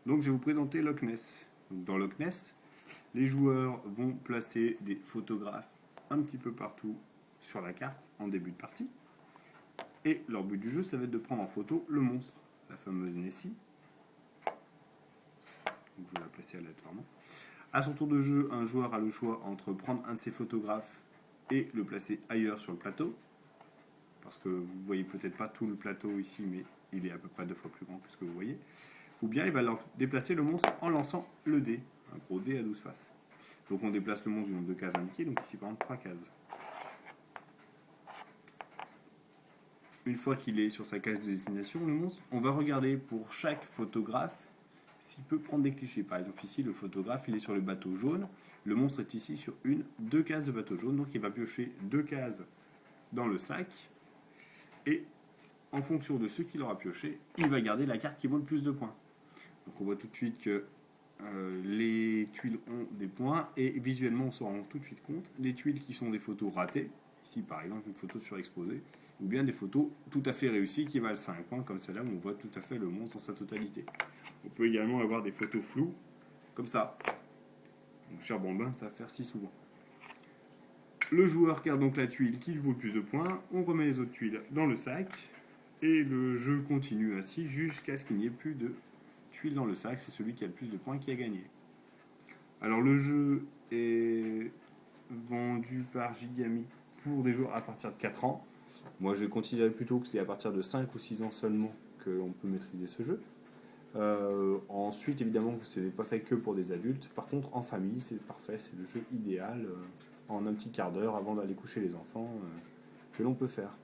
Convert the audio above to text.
Donc je vais vous présenter Loch Ness. Donc, dans Loch Ness, les joueurs vont placer des photographes un petit peu partout sur la carte en début de partie. Et leur but du jeu, ça va être de prendre en photo le monstre, la fameuse Nessie. Donc je vais la placer aléatoirement. À son tour de jeu, un joueur a le choix entre prendre un de ses photographes et le placer ailleurs sur le plateau. Parce que vous ne voyez peut-être pas tout le plateau ici, mais il est à peu près 2 fois plus grand que ce que vous voyez. Ou bien il va déplacer le monstre en lançant le dé, un gros dé à 12 faces. Donc on déplace le monstre du nombre de cases indiquées, donc ici par exemple 3 cases. Une fois qu'il est sur sa case de destination, le monstre, on va regarder pour chaque photographe s'il peut prendre des clichés. Par exemple ici, le photographe il est sur le bateau jaune, le monstre est ici sur deux cases de bateau jaune, donc il va piocher 2 cases dans le sac, et en fonction de ce qu'il aura pioché, il va garder la carte qui vaut le plus de points. Donc on voit tout de suite que les tuiles ont des points, et visuellement on s'en rend tout de suite compte. Les tuiles qui sont des photos ratées, ici par exemple une photo surexposée, ou bien des photos tout à fait réussies qui valent 5 points, comme celle-là où on voit tout à fait le monstre dans sa totalité. On peut également avoir des photos floues, comme ça. Mon cher Bambin, ça va faire si souvent. Le joueur garde donc la tuile qui vaut le plus de points, on remet les autres tuiles dans le sac, et le jeu continue ainsi jusqu'à ce qu'il n'y ait plus de tuiles dans le sac. C'est celui qui a le plus de points qui a gagné. Alors le jeu est vendu par Gigami pour des joueurs à partir de 4 ans. Moi je considère plutôt que c'est à partir de 5 ou 6 ans seulement qu'on peut maîtriser ce jeu. Ensuite évidemment ce n'est pas fait que pour des adultes. Par contre en famille c'est parfait, c'est le jeu idéal en un petit quart d'heure avant d'aller coucher les enfants que l'on peut faire.